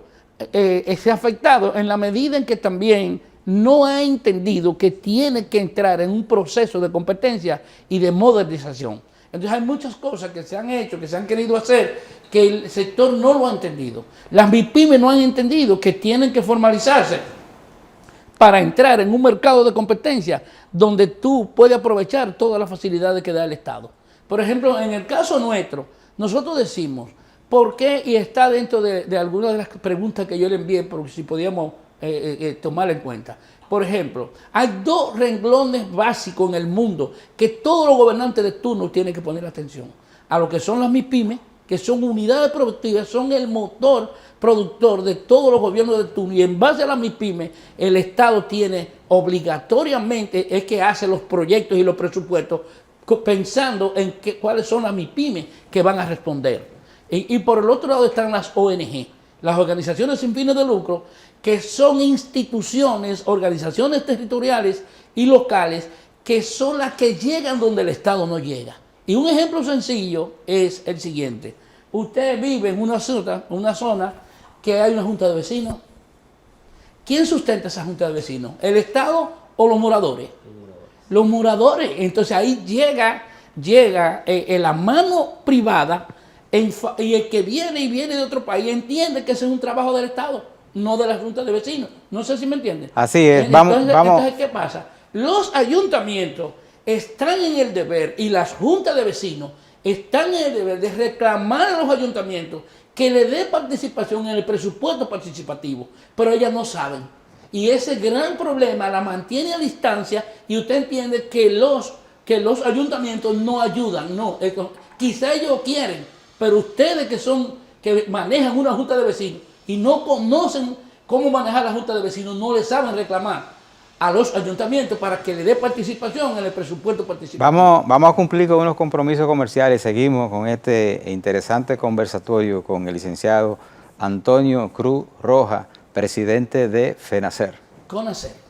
se ha afectado en la medida en que también no ha entendido que tiene que entrar en un proceso de competencia y de modernización. Entonces hay muchas cosas que se han hecho, que se han querido hacer, que el sector no lo ha entendido. Las MIPYME no han entendido que tienen que formalizarse para entrar en un mercado de competencia donde tú puedes aprovechar todas las facilidades que da el Estado. Por ejemplo, en el caso nuestro, nosotros decimos, ¿por qué? Y está dentro de algunas de las preguntas que yo le envié, por si podíamos tomar en cuenta. Por ejemplo, hay dos renglones básicos en el mundo que todos los gobernantes de turno tienen que poner atención. A lo que son las MIPYME, que son unidades productivas, son el motor productor de todos los gobiernos de turno. Y en base a las MIPYME, el Estado tiene obligatoriamente, es que hace los proyectos y los presupuestos pensando en cuáles son las MIPYME que van a responder. Y por el otro lado están las ONG, las organizaciones sin fines de lucro, que son instituciones, organizaciones territoriales y locales, que son las que llegan donde el Estado no llega. Y un ejemplo sencillo es el siguiente. Usted vive en una zona que hay una junta de vecinos. ¿Quién sustenta esa junta de vecinos? ¿El Estado o los moradores? Los moradores. Entonces ahí llega la mano privada y el que viene de otro país entiende que ese es un trabajo del Estado, no de la junta de vecinos. No sé si me entienden. Así es. Entonces, ¿qué pasa? Los ayuntamientos están en el deber y las juntas de vecinos están en el deber de reclamar a los ayuntamientos que le dé participación en el presupuesto participativo, pero ellas no saben. Y ese gran problema la mantiene a distancia y usted entiende que los ayuntamientos no ayudan, no. Quizá ellos quieren, pero ustedes que manejan una junta de vecinos y no conocen cómo manejar la junta de vecinos, no le saben reclamar a los ayuntamientos para que le dé participación en el presupuesto participativo. Vamos a cumplir con unos compromisos comerciales. Seguimos con este interesante conversatorio con el licenciado Antonio Cruz Rojas, presidente de FENACER. Conacer.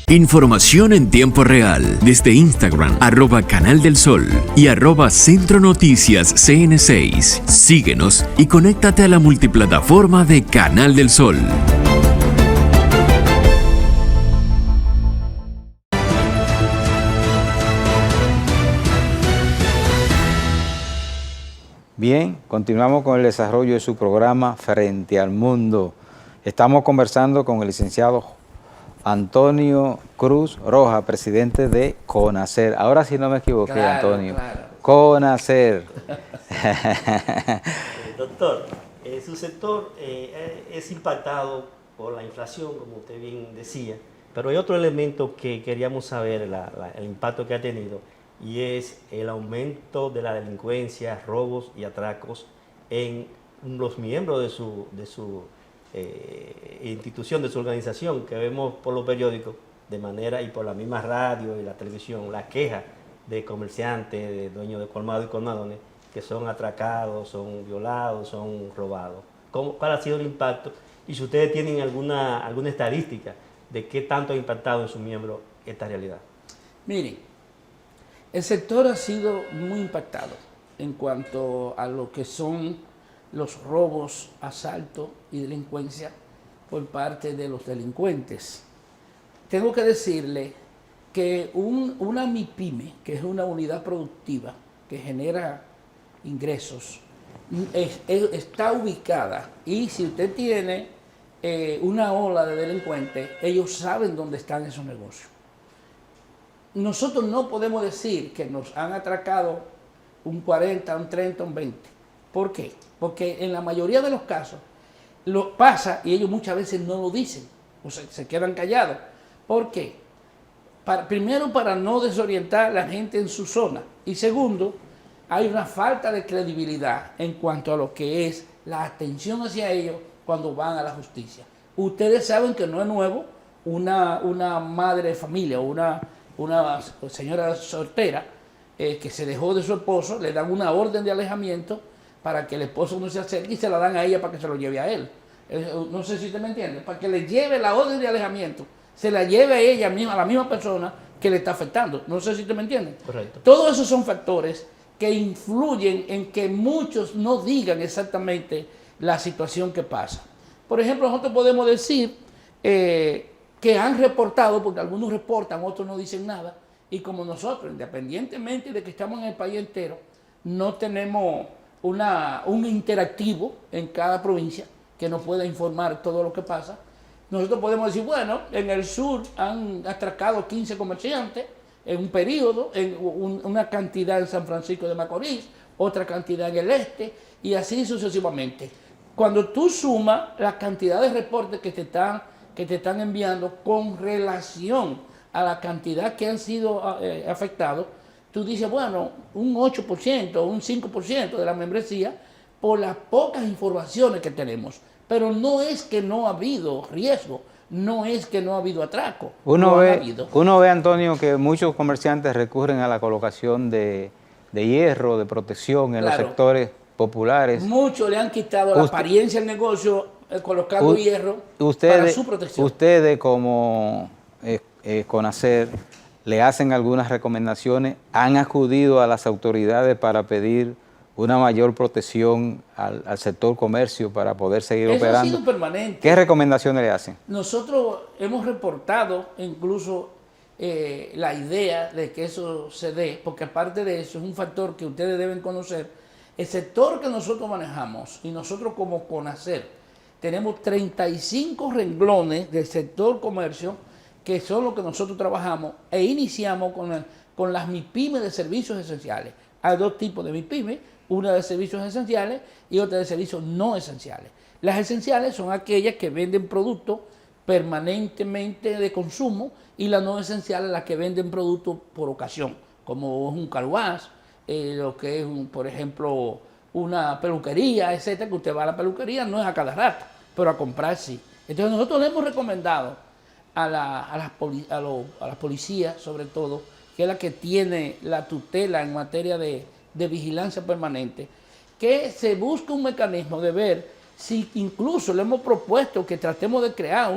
Información en tiempo real desde Instagram, @Canal del Sol y @Centro Noticias CN6. Síguenos y conéctate a la multiplataforma de Canal del Sol. Bien, continuamos con el desarrollo de su programa Frente al Mundo. Estamos conversando con el licenciado Antonio Cruz Rojas, presidente de CONACER. Ahora sí no me equivoqué, Claro, Antonio. claro. CONACER. Doctor, su sector es impactado por la inflación, como usted bien decía, pero hay otro elemento que queríamos saber, el impacto que ha tenido, y es el aumento de la delincuencia, robos y atracos en los miembros de su institución, de su organización, que vemos por los periódicos de manera y por la misma radio y la televisión, la queja de comerciantes, de dueños de colmados y colmadones, que son atracados, son violados, son robados. ¿Cuál ha sido el impacto? Y si ustedes tienen alguna estadística de qué tanto ha impactado en sus miembros esta realidad. Miren, el sector ha sido muy impactado en cuanto a lo que son los robos, asaltos y delincuencia por parte de los delincuentes. Tengo que decirle que una MIPYME, que es una unidad productiva que genera ingresos, está ubicada, y si usted tiene una ola de delincuentes, ellos saben dónde están esos negocios. Nosotros no podemos decir que nos han atracado un 40, un 30, un 20. ¿Por qué? Porque en la mayoría de los casos lo pasa y ellos muchas veces no lo dicen, o sea, se quedan callados. ¿Por qué? Primero, para no desorientar a la gente en su zona, y segundo, hay una falta de credibilidad en cuanto a lo que es la atención hacia ellos cuando van a la justicia. Ustedes saben que no es nuevo una madre de familia o una señora soltera que se dejó de su esposo, le dan una orden de alejamiento para que el esposo no se acerque y se la dan a ella para que se lo lleve a él. No sé si usted me entiende, para que le lleve la orden de alejamiento, se la lleve a ella misma, a la misma persona que le está afectando. No sé si usted me entiende. Correcto. Todos esos son factores que influyen en que muchos no digan exactamente la situación que pasa. Por ejemplo, nosotros podemos decir que han reportado, porque algunos reportan, otros no dicen nada, y como nosotros, independientemente de que estamos en el país entero, no tenemos un interactivo en cada provincia que nos pueda informar todo lo que pasa. Nosotros podemos decir, bueno, en el sur han atracado 15 comerciantes en un periodo, una cantidad en San Francisco de Macorís, otra cantidad en el este, y así sucesivamente. Cuando tú sumas la cantidad de reportes que te están enviando con relación a la cantidad que han sido afectados, tú dices, bueno, un 8%, un 5% de la membresía por las pocas informaciones que tenemos. Pero no es que no ha habido riesgo, no es que no ha habido atraco. Uno ve, Antonio, que muchos comerciantes recurren a la colocación de hierro, de protección en los sectores populares. Muchos le han quitado la apariencia del negocio colocando hierro para su protección. Ustedes como CONACER le hacen algunas recomendaciones, han acudido a las autoridades para pedir una mayor protección al sector comercio para poder seguir operando. Eso ha sido permanente. ¿Qué recomendaciones le hacen? Nosotros hemos reportado incluso la idea de que eso se dé, porque aparte de eso es un factor que ustedes deben conocer. El sector que nosotros manejamos, y nosotros como CONACER, tenemos 35 renglones del sector comercio que son los que nosotros trabajamos e iniciamos con las MIPYME de servicios esenciales. Hay dos tipos de MIPYME, una de servicios esenciales y otra de servicios no esenciales. Las esenciales son aquellas que venden productos permanentemente de consumo y las no esenciales las que venden productos por ocasión, como es un car wash, lo que es, por ejemplo, una peluquería, etcétera, que usted va a la peluquería no es a cada rato, pero a comprar sí. Entonces nosotros le hemos recomendado a las policías, sobre todo, que es la que tiene la tutela en materia de vigilancia permanente, que se busque un mecanismo de ver si incluso le hemos propuesto que tratemos de crear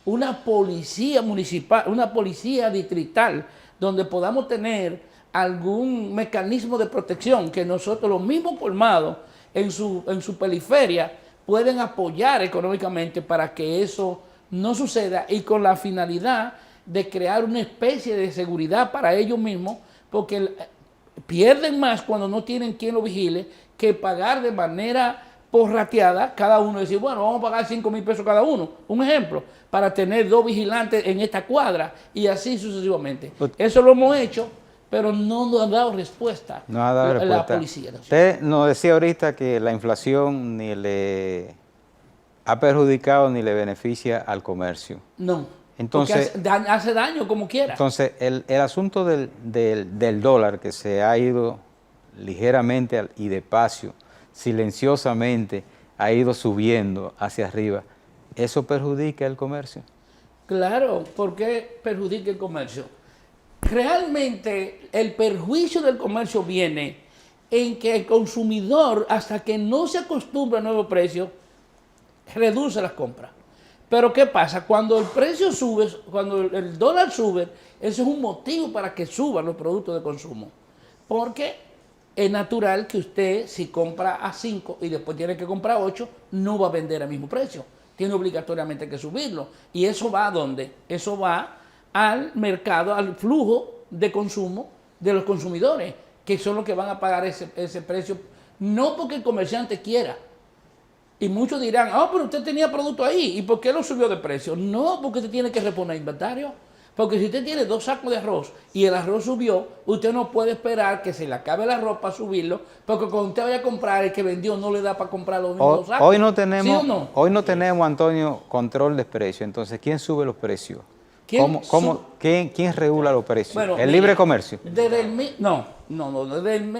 una policía municipal, una policía distrital, donde podamos tener algún mecanismo de protección, que nosotros, los mismos colmados en su periferia, pueden apoyar económicamente para que eso no suceda, y con la finalidad de crear una especie de seguridad para ellos mismos, porque pierden más cuando no tienen quien lo vigile que pagar de manera porrateada cada uno, decir, bueno, vamos a pagar 5,000 pesos cada uno, un ejemplo, para tener 2 vigilantes en esta cuadra y así sucesivamente. Eso lo hemos hecho, pero no nos ha dado respuesta, No ha dado respuesta. La policía. Usted nos decía ahorita que la inflación ni le ha perjudicado ni le beneficia al comercio. No, Entonces, porque hace daño como quiera. Entonces, el asunto del dólar, que se ha ido ligeramente y despacio, silenciosamente, ha ido subiendo hacia arriba, ¿eso perjudica el comercio? Claro, ¿por qué perjudica el comercio? Realmente el perjuicio del comercio viene en que el consumidor, hasta que no se acostumbra al nuevo precio, reduce las compras. Pero ¿qué pasa? Cuando el precio sube, cuando el dólar sube, eso es un motivo para que suban los productos de consumo. Porque es natural que usted, si compra a 5 y después tiene que comprar 8, no va a vender al mismo precio. Tiene obligatoriamente que subirlo. ¿Y eso va a dónde? Eso va al mercado, al flujo de consumo de los consumidores, que son los que van a pagar ese precio, no porque el comerciante quiera. Y muchos dirán, pero usted tenía producto ahí, ¿y por qué lo subió de precio? No, porque usted tiene que reponer inventario. Porque si usted tiene 2 sacos de arroz y el arroz subió, usted no puede esperar que se le acabe el arroz para subirlo, porque cuando usted vaya a comprar, el que vendió no le da para comprar los mismos 2 sacos. Hoy no tenemos, ¿sí o no? Hoy no tenemos, Antonio, control de precios. Entonces, ¿quién sube los precios? ¿Quién regula los precios? Bueno, ¿El libre comercio?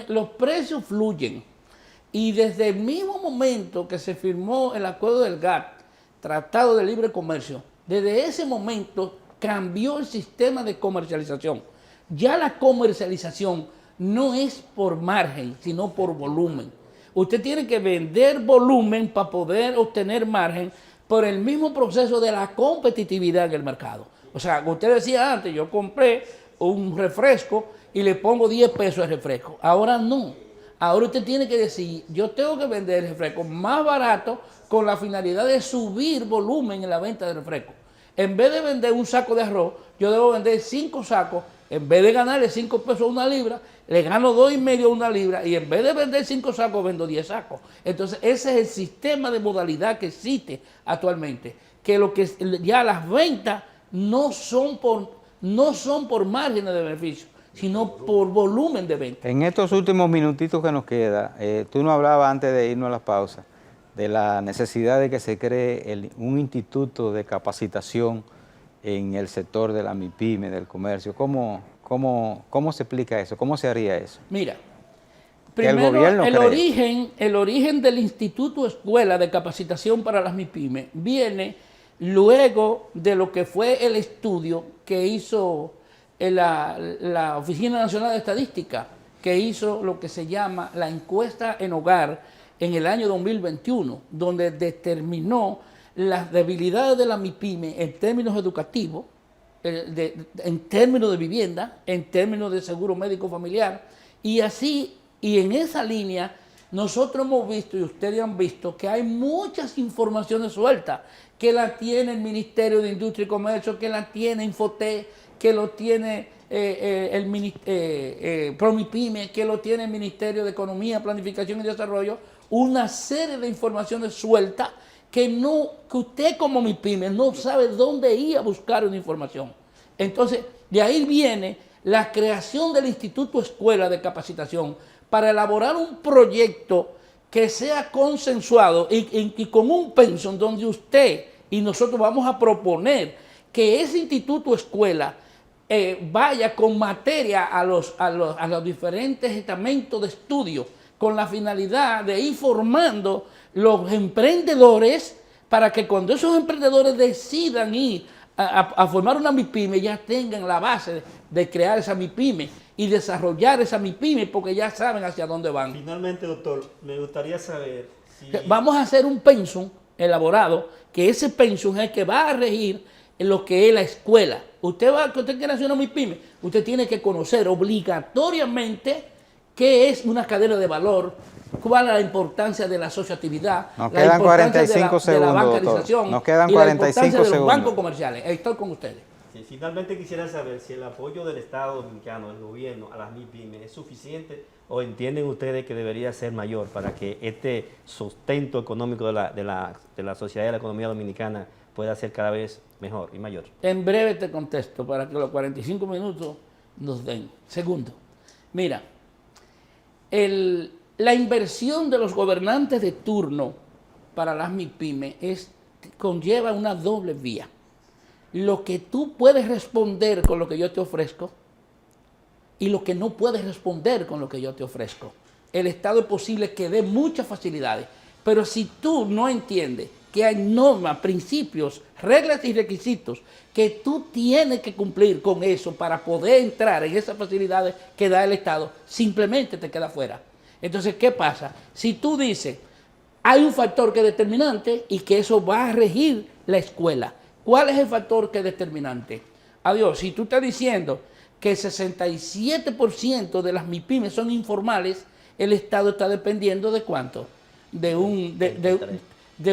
Los precios fluyen. Y desde el mismo momento que se firmó el acuerdo del GATT, Tratado de Libre Comercio, desde ese momento cambió el sistema de comercialización. Ya la comercialización no es por margen, sino por volumen. Usted tiene que vender volumen para poder obtener margen por el mismo proceso de la competitividad en el mercado. O sea, como usted decía antes, yo compré un refresco y le pongo 10 pesos al refresco. Ahora no. Ahora usted tiene que decir, yo tengo que vender el refresco más barato con la finalidad de subir volumen en la venta del refresco. En vez de vender un saco de arroz, yo debo vender 5 sacos. En vez de ganarle 5 pesos a una libra, le gano 2,5 a una libra. Y en vez de vender 5 sacos, vendo 10 sacos. Entonces, ese es el sistema de modalidad que existe actualmente. Que ya las ventas no son por márgenes de beneficio, sino por volumen de venta. En estos últimos minutitos que nos queda, tú nos hablabas antes de irnos a la pausa de la necesidad de que se cree un instituto de capacitación en el sector de la MIPYME, del comercio. ¿Cómo se explica eso? ¿Cómo se haría eso? Mira, Que el primero gobierno el origen del Instituto Escuela de Capacitación para las MIPYME viene luego de lo que fue el estudio que hizo la Oficina Nacional de Estadística, que hizo lo que se llama la encuesta en hogar en el año 2021, donde determinó las debilidades de la MIPYME en términos educativos, en términos de vivienda, en términos de seguro médico familiar, y en esa línea nosotros hemos visto, y ustedes han visto, que hay muchas informaciones sueltas, que la tiene el Ministerio de Industria y Comercio, que la tiene Infotec, que lo tiene ProMIPYME, que lo tiene el Ministerio de Economía, Planificación y Desarrollo, una serie de informaciones sueltas que usted como MIPYME no sabe dónde ir a buscar una información. Entonces, de ahí viene la creación del Instituto Escuela de Capacitación para elaborar un proyecto que sea consensuado y con un pensum donde usted y nosotros vamos a proponer que ese Instituto Escuela vaya con materia a los diferentes estamentos de estudio con la finalidad de ir formando los emprendedores para que cuando esos emprendedores decidan ir a formar una MIPYME ya tengan la base de crear esa MIPYME y desarrollar esa MIPYME porque ya saben hacia dónde van. Finalmente, doctor, me gustaría saber si... Vamos a hacer un pensum elaborado, que ese pensum es el que va a regir en lo que es la escuela. Usted quiere hacer una MIPYME, usted tiene que conocer obligatoriamente qué es una cadena de valor, cuál es la importancia de la asociatividad, Nos la quedan importancia 45 de la segundos, bancarización doctor. Nos quedan y la 45 importancia de los segundos. bancos comerciales. Estoy con ustedes. Sí, finalmente quisiera saber si el apoyo del Estado Dominicano, del gobierno, a las MIPYME es suficiente o entienden ustedes que debería ser mayor para que este sustento económico de la sociedad y de la economía dominicana pueda ser cada vez mejor y mayor. En breve te contesto para que los 45 minutos nos den. Segundo, mira, la inversión de los gobernantes de turno para las MIPYME conlleva una doble vía. Lo que tú puedes responder con lo que yo te ofrezco y lo que no puedes responder con lo que yo te ofrezco. El Estado es posible que dé muchas facilidades, pero si tú no entiendes que hay normas, principios, reglas y requisitos que tú tienes que cumplir con eso para poder entrar en esas facilidades que da el Estado, simplemente te queda fuera. Entonces, ¿qué pasa? Si tú dices, hay un factor que es determinante y que eso va a regir la escuela. ¿Cuál es el factor que es determinante? Adiós, si tú estás diciendo que el 67% de las MIPYME son informales, el Estado está dependiendo de ¿cuánto? De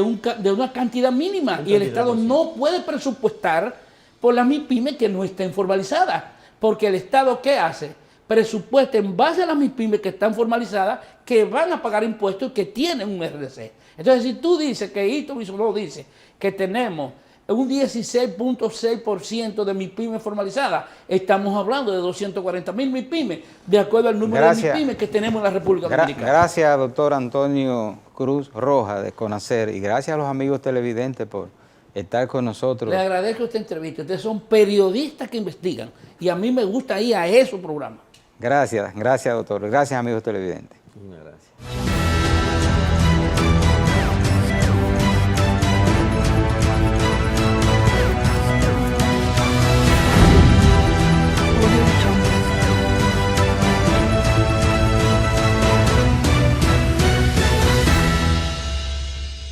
una cantidad mínima y el Estado no puede presupuestar por las MIPYME que no estén formalizadas, porque el Estado ¿qué hace? Presupuesta en base a las MIPYME que están formalizadas, que van a pagar impuestos y que tienen un RDC. Entonces, si tú dices que Ito Bisonó dice que tenemos un 16.6% de MIPYME formalizadas, estamos hablando de 240,000 MIPYME, de acuerdo al número de MIPYME que tenemos en la República Dominicana. Gracias, doctor Antonio Cruz Rojas de CONACER, y gracias a los amigos televidentes por estar con nosotros. Le agradezco esta entrevista. Ustedes son periodistas que investigan y a mí me gusta ir a esos programas. Gracias, doctor. Gracias, amigos televidentes. Muchas gracias.